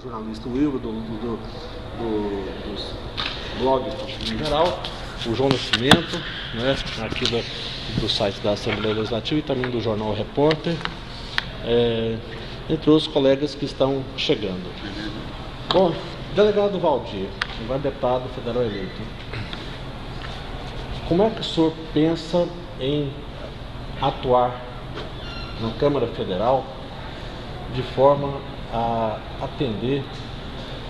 jornalista Wilber, dos blogs em geral, o João Nascimento, né, aqui do site da Assembleia Legislativa e também do jornal Repórter, entre os colegas que estão chegando. Bom, delegado Valdir, agora deputado federal eleito, como é que o senhor pensa em atuar na Câmara Federal de forma a atender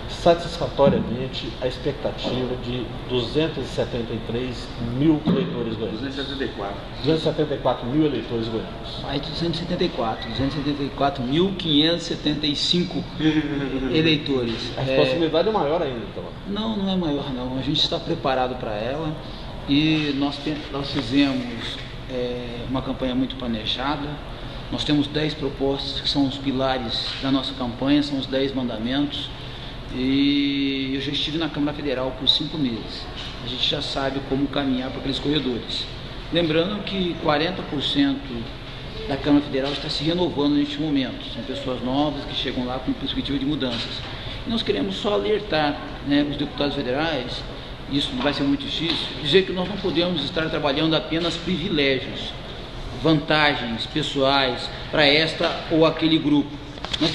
satisfatoriamente a expectativa de 273 mil eleitores goianos? 274 mil eleitores goianos. Mais de 274.575 eleitores. A responsabilidade é maior ainda, então? Não, não é maior não. A gente está preparado para ela e nós fizemos uma campanha muito planejada. Nós temos 10 propostas que são os pilares da nossa campanha, são os 10 mandamentos. E eu já estive na Câmara Federal por 5 meses. A gente já sabe como caminhar para aqueles corredores. Lembrando que 40% da Câmara Federal está se renovando neste momento. São pessoas novas que chegam lá com perspectiva de mudanças. E nós queremos só alertar, né, os deputados federais, isso vai ser muito difícil, dizer que nós não podemos estar trabalhando apenas privilégios, vantagens pessoais para esta ou aquele grupo.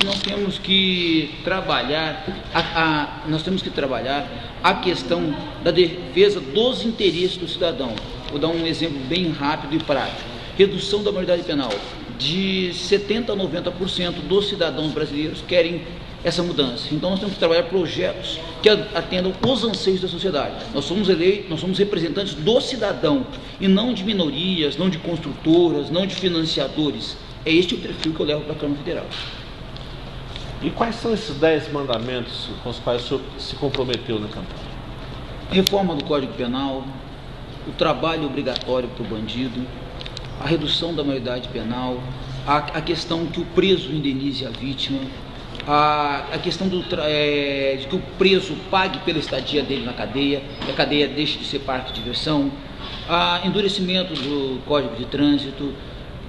Nós temos que trabalhar a questão da defesa dos interesses do cidadão. Vou dar um exemplo bem rápido e prático. Redução da maioridade penal. De 70% a 90% dos cidadãos brasileiros querem essa mudança. Então nós temos que trabalhar projetos que atendam os anseios da sociedade. Nós somos eleitos, nós somos representantes do cidadão e não de minorias, não de construtoras, não de financiadores. É este o perfil que eu levo para a Câmara Federal. E quais são esses 10 mandamentos com os quais o senhor se comprometeu na campanha? Reforma do Código Penal, o trabalho obrigatório para o bandido, a redução da maioridade penal, a questão que o preso indenize a vítima, a questão de que o preso pague pela estadia dele na cadeia, que a cadeia deixe de ser parque de diversão, endurecimento do Código de Trânsito.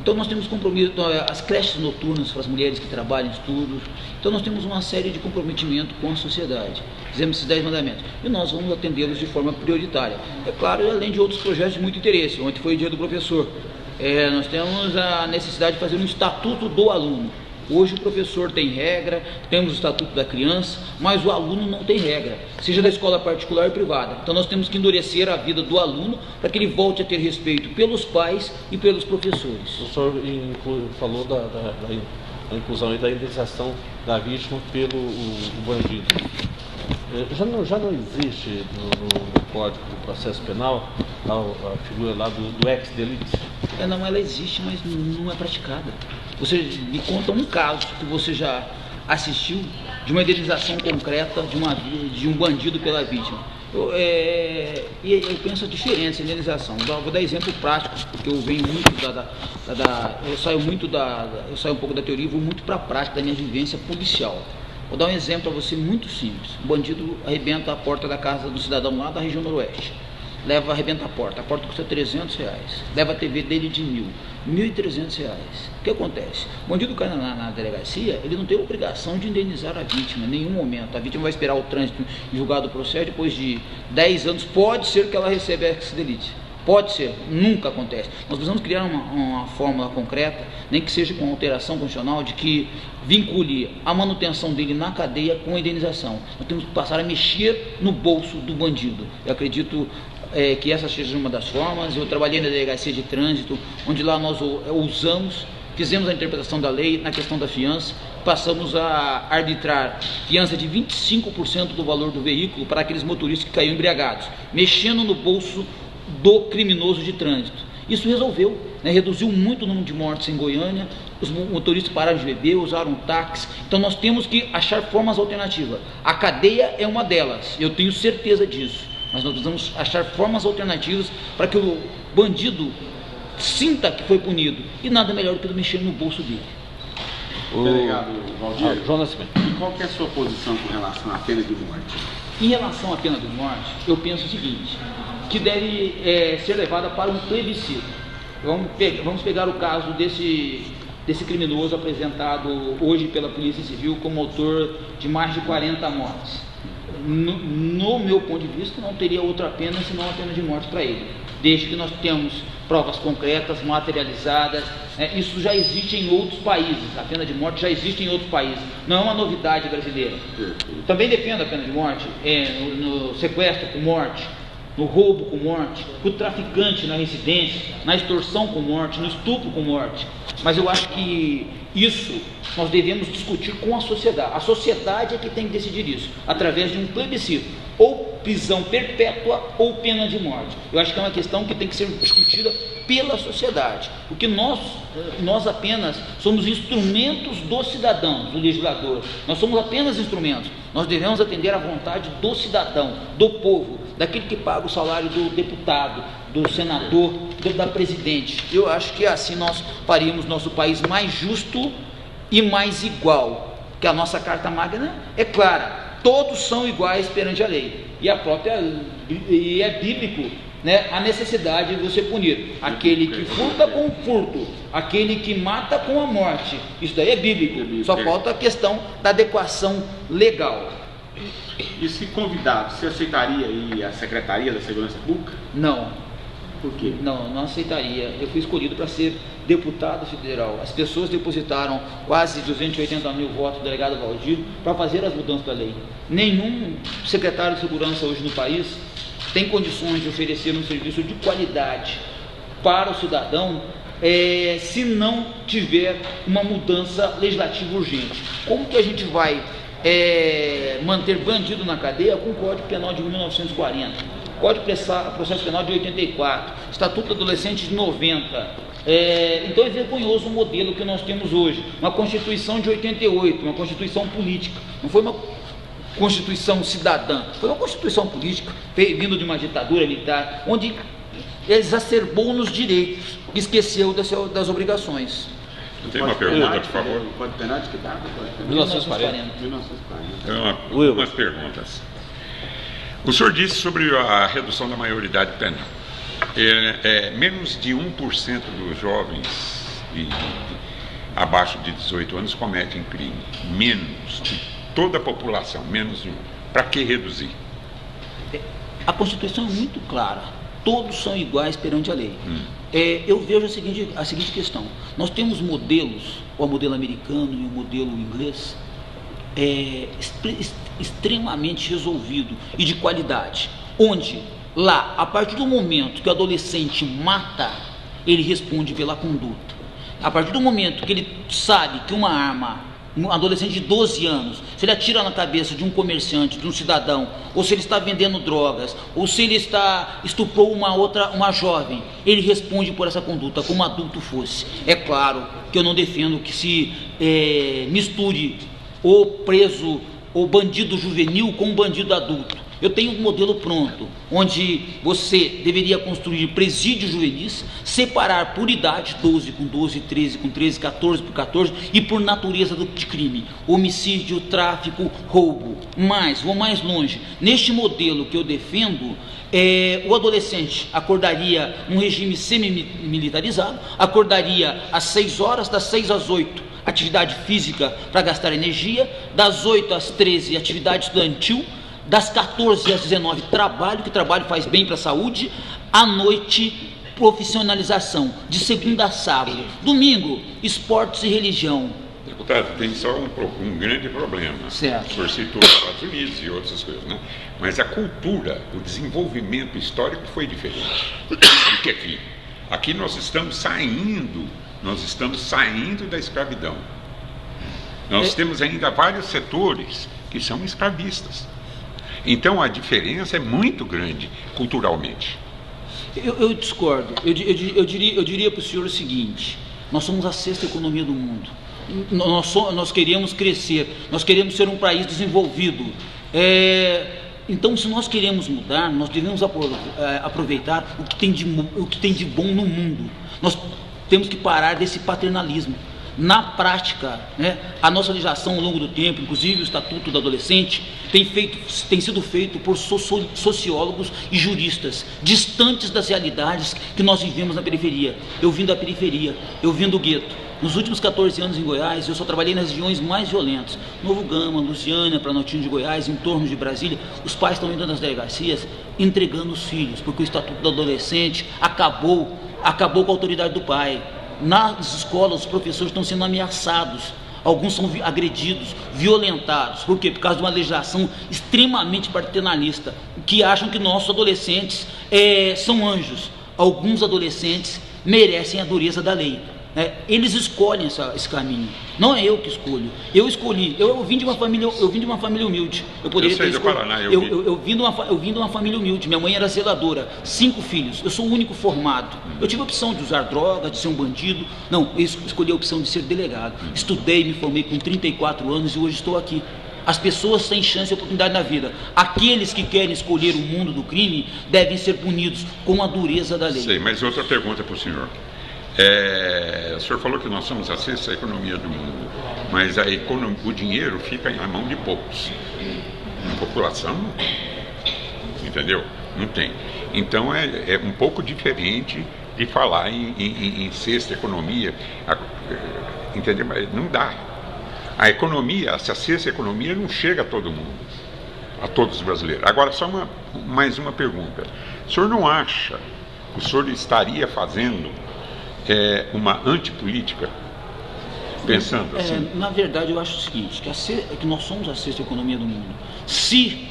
Então nós temos compromisso, as creches noturnas para as mulheres que trabalham em estudos. Então nós temos uma série de comprometimento com a sociedade. Fizemos esses 10 mandamentos e nós vamos atendê-los de forma prioritária. É claro, além de outros projetos de muito interesse. Ontem foi o dia do professor. Nós temos a necessidade de fazer um estatuto do aluno. Hoje o professor tem regra, temos o estatuto da criança, mas o aluno não tem regra, seja da escola particular ou privada. Então nós temos que endurecer a vida do aluno para que ele volte a ter respeito pelos pais e pelos professores. O senhor falou da inclusão e da indenização da vítima pelo bandido. Já não existe no Código do Processo Penal a figura lá do ex-delite? Não, ela existe, mas não é praticada. Você me conta um caso que você já assistiu de uma indenização concreta de um bandido pela vítima. Eu penso a diferença, a indenização. Vou dar exemplo prático, porque eu venho muito eu saio um pouco da teoria e vou muito para a prática da minha vivência policial. Vou dar um exemplo para você muito simples. O bandido arrebenta a porta da casa do cidadão lá da região noroeste. Arrebenta a porta custa R$300, leva a TV dele de R$1.300. O que acontece? O bandido cai na delegacia, ele não tem obrigação de indenizar a vítima em nenhum momento. A vítima vai esperar o trânsito em julgado do processo, depois de 10 anos, pode ser que ela receba ex-delite. Pode ser, nunca acontece. Nós precisamos criar uma fórmula concreta, nem que seja com alteração constitucional, de que vincule a manutenção dele na cadeia com a indenização. Nós temos que passar a mexer no bolso do bandido. Eu acredito que essa seja uma das formas. Eu trabalhei na delegacia de trânsito, onde lá nós fizemos a interpretação da lei na questão da fiança, passamos a arbitrar fiança de 25% do valor do veículo para aqueles motoristas que caíram embriagados, mexendo no bolso do criminoso de trânsito. Isso resolveu, reduziu muito o número de mortes em Goiânia, os motoristas pararam de beber, usaram táxi. Então nós temos que achar formas alternativas. A cadeia é uma delas, eu tenho certeza disso, mas nós precisamos achar formas alternativas para que o bandido sinta que foi punido, e nada melhor do que mexer no bolso dele. Delegado Valdir, João Nascimento. E qual que é a sua posição com relação à pena de morte? Em relação à pena de morte, eu penso o seguinte, que deve ser levada para um plebiscito. Vamos pegar o caso desse desse criminoso apresentado hoje pela Polícia Civil como autor de mais de 40 mortes. No meu ponto de vista, não teria outra pena senão a pena de morte para ele, desde que nós tenhamos provas concretas, materializadas. Isso já existe em outros países, a pena de morte já existe em outros países, não é uma novidade brasileira. Também defendo a pena de morte no sequestro com morte, no roubo com morte, no traficante na residência, na extorsão com morte, no estupro com morte. Mas eu acho que isso nós devemos discutir com a sociedade. A sociedade é que tem que decidir isso, através de um plebiscito, ou prisão perpétua ou pena de morte. Eu acho que é uma questão que tem que ser discutida pela sociedade, porque nós apenas somos instrumentos do cidadão, do legislador. Nós somos apenas instrumentos. Nós devemos atender à vontade do cidadão, do povo, daquele que paga o salário do deputado, do senador, da presidente. Eu acho que assim nós faríamos nosso país mais justo e mais igual, que a nossa Carta Magna é clara: todos são iguais perante a lei, e é bíblico, né, a necessidade de você punir aquele que furta com o furto, aquele que mata com a morte. Isso daí é bíblico, só falta a questão da adequação legal. E se convidado, você aceitaria ir à Secretaria da Segurança Pública? Não. Por quê? Não aceitaria. Eu fui escolhido para ser deputado federal. As pessoas depositaram quase 280 mil votos do delegado Valdir para fazer as mudanças da lei. Nenhum secretário de segurança hoje no país tem condições de oferecer um serviço de qualidade para o cidadão se não tiver uma mudança legislativa urgente. Como que a gente vai manter bandido na cadeia com o Código Penal de 1940? Código Processo Penal de 84, Estatuto do Adolescente de 90. Então é vergonhoso o modelo que nós temos hoje. Uma Constituição de 88, uma Constituição política. Não foi uma Constituição cidadã, foi uma Constituição política, vindo de uma ditadura militar, onde exacerbou nos direitos, esqueceu das obrigações. Tem uma pergunta, por favor. O Código Penal de que data? 1940. 1940. Algumas perguntas. O senhor disse sobre a redução da maioridade penal. Menos de 1% dos jovens abaixo de 18 anos cometem crime. Menos de toda a população, menos de 1. Para que reduzir? A Constituição é muito clara. Todos são iguais perante a lei. Eu vejo a seguinte questão. Nós temos modelos, o modelo americano e o modelo inglês, extremamente resolvido e de qualidade, onde lá, a partir do momento que o adolescente mata, ele responde pela conduta. A partir do momento que ele sabe que uma arma, um adolescente de 12 anos, se ele atira na cabeça de um comerciante, de um cidadão, ou se ele está vendendo drogas, ou se ele estuprou uma jovem, ele responde por essa conduta, como adulto fosse. É claro que eu não defendo que se misture o preso, o bandido juvenil com o bandido adulto. Eu tenho um modelo pronto, onde você deveria construir presídios juvenis, separar por idade, 12 com 12, 13 com 13, 14 por 14, e por natureza de crime, homicídio, tráfico, roubo. Mas, vou mais longe, neste modelo que eu defendo, o adolescente acordaria num regime semi-militarizado, acordaria às 6 horas, das 6 às 8, atividade física para gastar energia, das 8 às 13, atividade estudantil, das 14 às 19, trabalho, que trabalho faz bem para a saúde, à noite, profissionalização, de segunda a sábado, domingo, esportes e religião. Deputado, tem só um grande problema. Certo. O senhor citou os Estados Unidos e outras coisas, né? Mas a cultura, o desenvolvimento histórico foi diferente. Porque aqui nós estamos saindo da escravidão. Nós temos ainda vários setores que são escravistas. Então a diferença é muito grande culturalmente. Eu discordo. Eu diria para o senhor o seguinte: nós somos a 6ª economia do mundo. Nós queremos crescer, nós queremos ser um país desenvolvido. Então, se nós queremos mudar, nós devemos aproveitar o que tem de bom no mundo. Nós temos que parar desse paternalismo. Na prática, a nossa legislação ao longo do tempo, inclusive o Estatuto do Adolescente, tem sido feito por sociólogos e juristas, distantes das realidades que nós vivemos na periferia. Eu vim da periferia, eu vim do gueto. Nos últimos 14 anos em Goiás, eu só trabalhei nas regiões mais violentas. Novo Gama, Lusiânia, Planaltino de Goiás, em torno de Brasília. Os pais estão indo nas delegacias entregando os filhos, porque o Estatuto do Adolescente acabou com a autoridade do pai. Nas escolas, os professores estão sendo ameaçados. Alguns são agredidos, violentados. Por quê? Por causa de uma legislação extremamente paternalista, que acham que nossos adolescentes são anjos. Alguns adolescentes merecem a dureza da lei. Eles escolhem esse caminho. Não é eu que escolho. Eu escolhi. Eu vim de uma família humilde. Eu poderia ter escolhido. Paraná, eu vim de uma família humilde. Minha mãe era zeladora, 5 filhos. Eu sou o único formado. Eu tive a opção de usar droga, de ser um bandido. Não, eu escolhi a opção de ser delegado. Estudei, me formei com 34 anos e hoje estou aqui. As pessoas têm chance e oportunidade na vida. Aqueles que querem escolher o mundo do crime devem ser punidos com a dureza da lei. Sei, mas outra pergunta para o senhor. O senhor falou que nós somos a 6ª economia do mundo, mas o dinheiro fica na mão de poucos. A população, entendeu? Não tem. Então é um pouco diferente de falar em 6ª economia, entendeu? Mas não dá. A economia, essa 6ª economia não chega a todo mundo, a todos os brasileiros. Agora, só mais uma pergunta. O senhor não acha que o senhor estaria fazendo uma antipolítica, pensando assim? Na verdade, eu acho o seguinte, que nós somos a 6ª economia do mundo. Se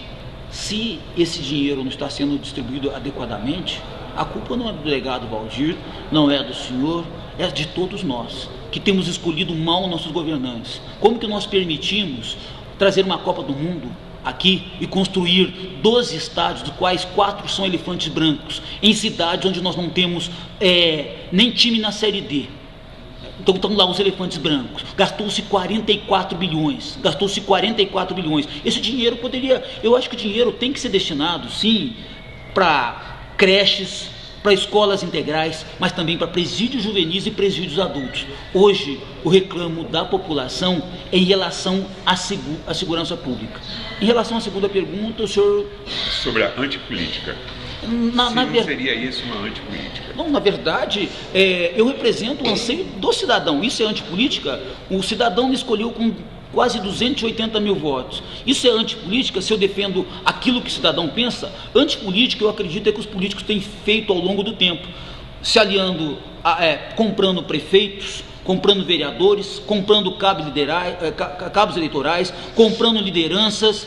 esse dinheiro não está sendo distribuído adequadamente, a culpa não é do delegado Valdir, não é do senhor, é de todos nós, que temos escolhido mal nossos governantes. Como que nós permitimos trazer uma Copa do Mundo aqui e construir 12 estádios, dos quais 4 são elefantes brancos, em cidades onde nós não temos nem time na Série D. Então estão lá os elefantes brancos. Gastou-se 44 bilhões. Esse dinheiro eu acho que o dinheiro tem que ser destinado, sim, para creches, para escolas integrais, mas também para presídios juvenis e presídios adultos. Hoje, o reclamo da população é em relação à segurança pública. Em relação à segunda pergunta, o senhor... Sobre a antipolítica. Seria isso uma antipolítica? Não, na verdade, eu represento o anseio do cidadão. Isso é antipolítica? O cidadão me escolheu com quase 280 mil votos. Isso é antipolítica se eu defendo aquilo que o cidadão pensa? Antipolítica, eu acredito, que os políticos têm feito ao longo do tempo, se aliando, comprando prefeitos, comprando vereadores, comprando cabos eleitorais, comprando lideranças,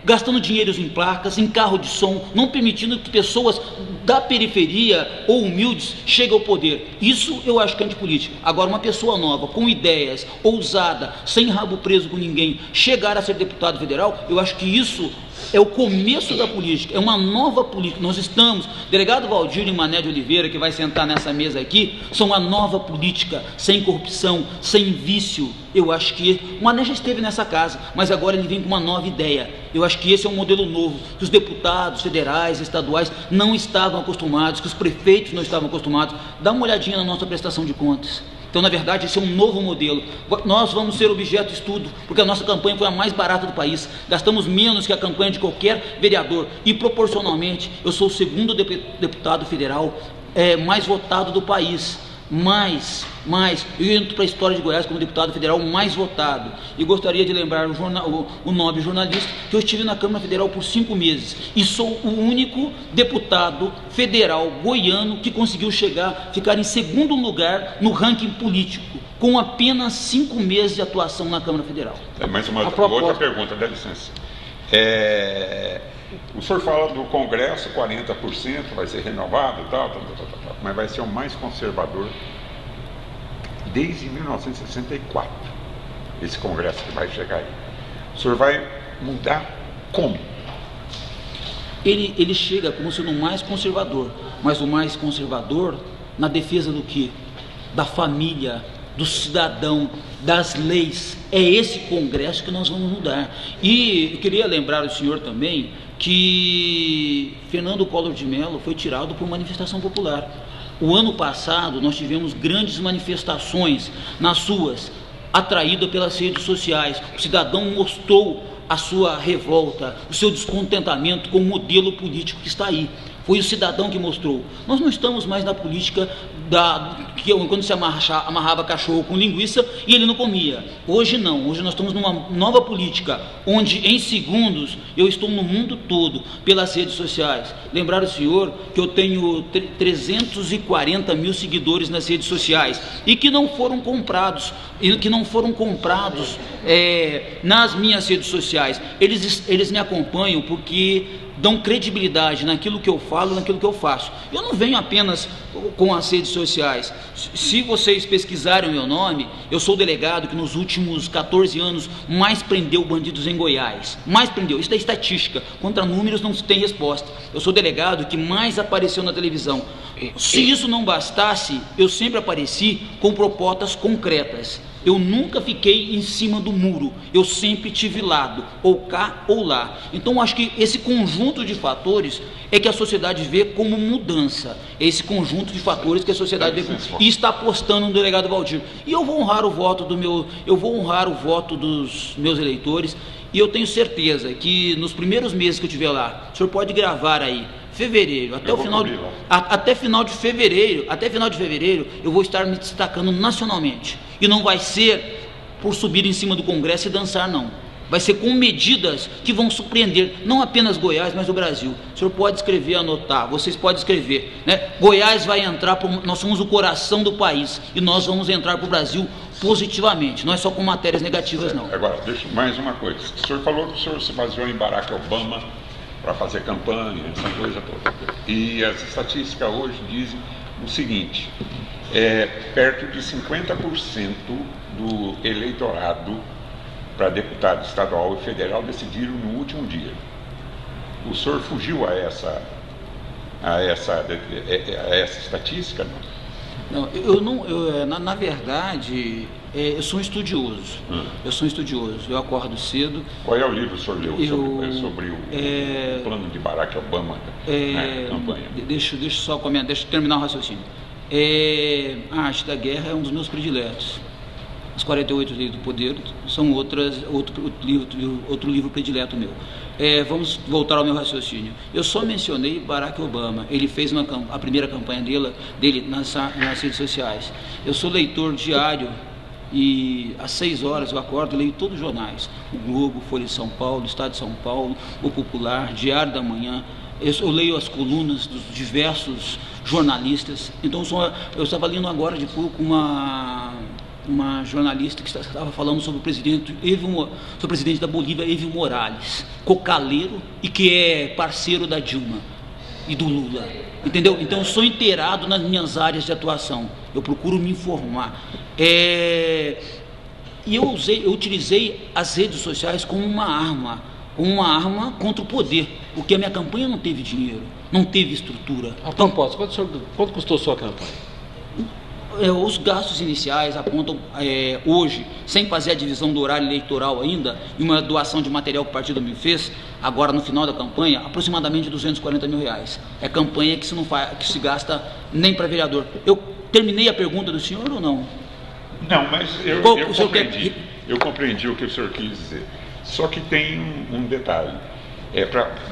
gastando dinheiros em placas, em carro de som, não permitindo que pessoas da periferia ou humildes cheguem ao poder. Isso eu acho que é antipolítica. Agora, uma pessoa nova, com ideias, ousada, sem rabo preso com ninguém, chegar a ser deputado federal, eu acho que isso é o começo da política, é uma nova política. Nós estamos, delegado Valdir e Mané de Oliveira, que vai sentar nessa mesa aqui, são uma nova política, sem corrupção, sem vício. Eu acho que o Mané já esteve nessa casa, mas agora ele vem com uma nova ideia. Eu acho que esse é um modelo novo, que os deputados federais, estaduais não estavam acostumados, que os prefeitos não estavam acostumados. Dá uma olhadinha na nossa prestação de contas. Então, na verdade, esse é um novo modelo. Nós vamos ser objeto de estudo, porque a nossa campanha foi a mais barata do país. Gastamos menos que a campanha de qualquer vereador. E, proporcionalmente, eu sou o segundo deputado federal mais votado do país. Eu entro para a história de Goiás como deputado federal mais votado. E gostaria de lembrar o nobre jornalista que eu estive na Câmara Federal por 5 meses e sou o único deputado federal goiano que conseguiu ficar em segundo lugar no ranking político, com apenas 5 meses de atuação na Câmara Federal. Mais uma outra pergunta, dá licença. O senhor fala do Congresso, 40% vai ser renovado e tal, mas vai ser o mais conservador desde 1964, esse Congresso que vai chegar aí. O senhor vai mudar como? Ele chega como sendo o mais conservador, mas o mais conservador na defesa do quê? Da família, do cidadão, das leis. É esse Congresso que nós vamos mudar. E eu queria lembrar o senhor também que Fernando Collor de Mello foi tirado por manifestação popular. O ano passado nós tivemos grandes manifestações nas ruas, atraída pelas redes sociais. O cidadão mostrou a sua revolta, o seu descontentamento com o modelo político que está aí. Foi o cidadão que mostrou. Nós não estamos mais na política quando se amarrava cachorro com linguiça e ele não comia. Hoje não. Hoje nós estamos numa nova política, onde em segundos eu estou no mundo todo pelas redes sociais. Lembrar o senhor que eu tenho 340 mil seguidores nas redes sociais e que não foram comprados, nas minhas redes sociais. Eles me acompanham porque dão credibilidade naquilo que eu falo, naquilo que eu faço. Eu não venho apenas com as redes sociais. Se vocês pesquisarem o meu nome, eu sou o delegado que nos últimos 14 anos mais prendeu bandidos em Goiás. Mais prendeu. Isso é estatística. Contra números não se tem resposta. Eu sou o delegado que mais apareceu na televisão. Se isso não bastasse, eu sempre apareci com propostas concretas. Eu nunca fiquei em cima do muro, eu sempre tive lado, ou cá ou lá. Então acho que esse conjunto de fatores é que a sociedade vê como mudança. É esse conjunto de fatores que a sociedade vê e está apostando no delegado Valdir. E eu vou honrar o voto dos meus eleitores, e eu tenho certeza que nos primeiros meses que eu estiver lá, o senhor pode gravar aí, fevereiro, até final de fevereiro, eu vou estar me destacando nacionalmente. E não vai ser por subir em cima do Congresso e dançar, não. Vai ser com medidas que vão surpreender não apenas Goiás, mas o Brasil. O senhor pode escrever, anotar, vocês podem escrever, né? Goiás vai entrar, nós somos o coração do país e nós vamos entrar para o Brasil positivamente, não é só com matérias negativas, não. Agora, deixa mais uma coisa. O senhor falou que o senhor se baseou em Barack Obama para fazer campanha, essa coisa toda. E as estatísticas hoje dizem o seguinte: perto de 50% do eleitorado para deputado estadual e federal decidiram no último dia. O senhor fugiu a essa estatística? Não, eu não. Na verdade, eu sou um estudioso. Eu sou um estudioso. Eu acordo cedo. Qual é o livro que o senhor leu sobre o plano de Barack Obama na campanha? Deixa eu só comentar, deixa eu terminar o raciocínio. A Arte da Guerra é um dos meus prediletos. As 48 Leis do Poder são outro livro predileto meu. Vamos voltar ao meu raciocínio. Eu só mencionei Barack Obama. Ele fez a primeira campanha dele nas redes sociais. Eu sou leitor diário e às 6 horas eu acordo e leio todos os jornais. O Globo, Folha de São Paulo, Estado de São Paulo, O Popular, Diário da Manhã. Eu leio as colunas dos diversos jornalistas. Então eu estava lendo agora de pouco uma jornalista que estava falando sobre o presidente da Bolívia, Evo Morales, cocaleiro e que é parceiro da Dilma e do Lula, entendeu? Então eu sou inteirado nas minhas áreas de atuação, eu procuro me informar. E eu utilizei as redes sociais como uma arma contra o poder, porque a minha campanha não teve dinheiro, não teve estrutura. A propósito, quanto custou sua campanha? Os gastos iniciais apontam hoje, sem fazer a divisão do horário eleitoral ainda, e uma doação de material que o partido me fez, agora no final da campanha, aproximadamente R$240 mil. É campanha que se gasta nem para vereador. Eu terminei a pergunta do senhor ou não? Não, mas eu compreendi o que o senhor quis dizer. Só que tem um detalhe.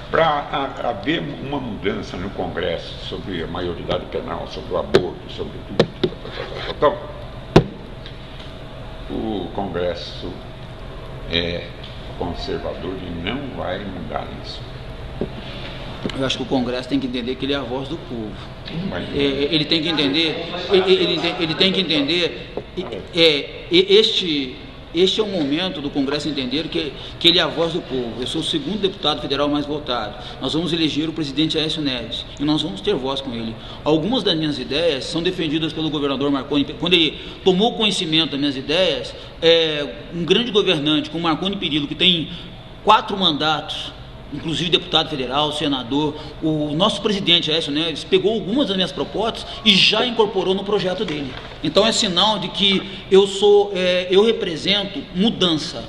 Para haver uma mudança no Congresso sobre a maioridade penal, sobre o aborto, sobre tudo, o Congresso é conservador e não vai mudar isso. Eu acho que o Congresso tem que entender que ele é a voz do povo. Ele tem que entender, este é o momento do Congresso entender que ele é a voz do povo. Eu sou o segundo deputado federal mais votado. Nós vamos eleger o presidente Aécio Neves e nós vamos ter voz com ele. Algumas das minhas ideias são defendidas pelo governador Marconi. Quando ele tomou conhecimento das minhas ideias, um grande governante como Marconi Perillo, que tem 4 mandatos, inclusive deputado federal, senador, o nosso presidente Aécio Neves pegou algumas das minhas propostas e já incorporou no projeto dele. Então é sinal de que eu represento mudança.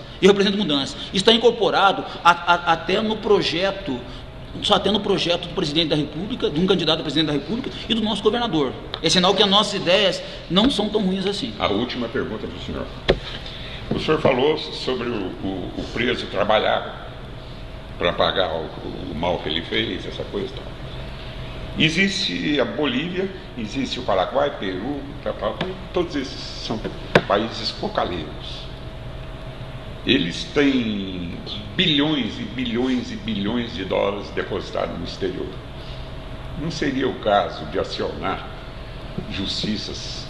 Está incorporado até no projeto do presidente da República, de um candidato a presidente da República e do nosso governador. É sinal que as nossas ideias não são tão ruins assim. A última pergunta para o senhor. O senhor falou sobre o preso trabalhar para pagar o mal que ele fez, essa coisa e tal. Existe a Bolívia, existe o Paraguai, Peru, todos esses são países focaleiros. Eles têm bilhões e bilhões e bilhões de dólares depositados no exterior. Não seria o caso de acionar justiças,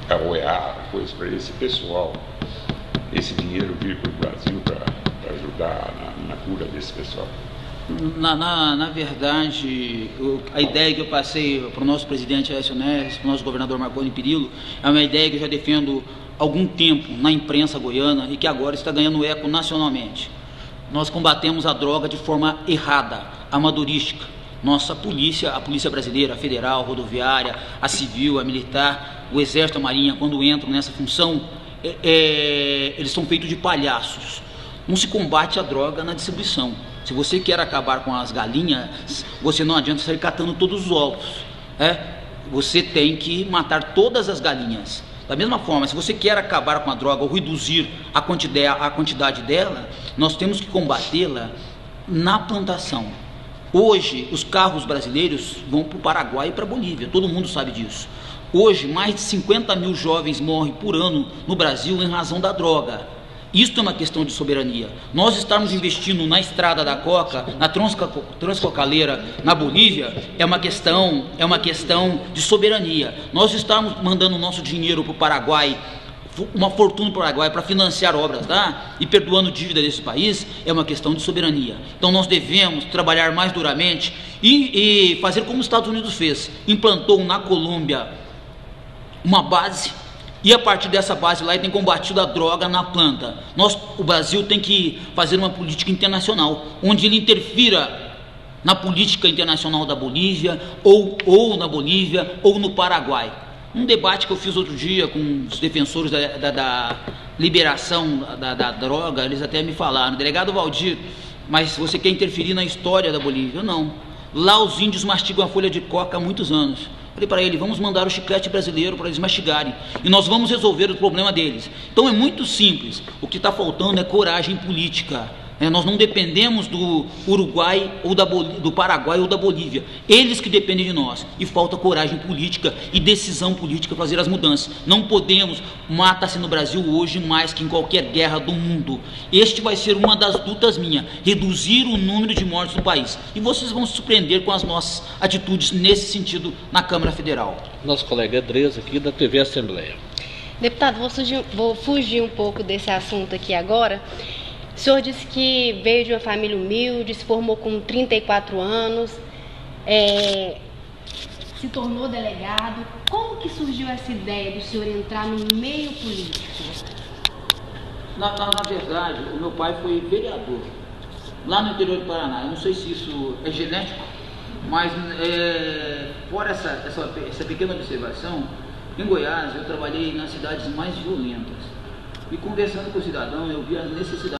a OEA, coisa para esse pessoal, esse dinheiro vir para o Brasil para ajudar na cura desse pessoal? Na verdade, a ideia que eu passei para o nosso presidente Aécio Neves, para o nosso governador Marconi Perillo, é uma ideia que eu já defendo há algum tempo na imprensa goiana e que agora está ganhando eco nacionalmente. Nós combatemos a droga de forma errada, amadorística. Nossa polícia, a polícia brasileira, a federal, a rodoviária, a civil, a militar, o exército, a marinha, quando entram nessa função, eles são feitos de palhaços. Não se combate a droga na distribuição. Se você quer acabar com as galinhas, você não adianta sair catando todos os ovos. Você tem que matar todas as galinhas. Da mesma forma, se você quer acabar com a droga ou reduzir a quantidade dela, nós temos que combatê-la na plantação. Hoje, os carros brasileiros vão para o Paraguai e para a Bolívia, todo mundo sabe disso. Hoje, mais de 50 mil jovens morrem por ano no Brasil em razão da droga. Isto é uma questão de soberania. Nós estamos investindo na estrada da coca, na transcocaleira na Bolívia, é uma questão de soberania. Nós estamos mandando o nosso dinheiro para o Paraguai, uma fortuna para o Paraguai para financiar obras lá e perdoando dívida desse país, é uma questão de soberania. Então nós devemos trabalhar mais duramente e fazer como os Estados Unidos fez, implantou na Colômbia uma base e a partir dessa base lá ele tem combatido a droga na planta. O Brasil tem que fazer uma política internacional, onde ele interfira na política internacional da Bolívia, ou na Bolívia, ou no Paraguai. Um debate que eu fiz outro dia com os defensores da liberação da droga, eles até me falaram, delegado Valdir, mas você quer interferir na história da Bolívia? Não. Lá os índios mastigam a folha de coca há muitos anos. Falei para ele, vamos mandar o chiclete brasileiro para eles mastigarem e nós vamos resolver o problema deles. Então é muito simples, o que está faltando é coragem política. Nós não dependemos do Uruguai ou do Paraguai ou da Bolívia, eles que dependem de nós, e falta coragem política e decisão política para fazer as mudanças. Não podemos, mata-se no Brasil hoje mais que em qualquer guerra do mundo. Este vai ser uma das lutas minhas, reduzir o número de mortes no país, e vocês vão se surpreender com as nossas atitudes nesse sentido na Câmara Federal. Nosso colega Edrez aqui da TV Assembleia. Deputado, vou fugir um pouco desse assunto aqui agora. O senhor disse que veio de uma família humilde, se formou com 34 anos, se tornou delegado. Como que surgiu essa ideia do senhor entrar no meio político? Na verdade, o meu pai foi vereador, lá no interior do Paraná. Eu não sei se isso é genético, mas fora essa pequena observação, em Goiás eu trabalhei nas cidades mais violentas. E conversando com o cidadão, eu vi a necessidade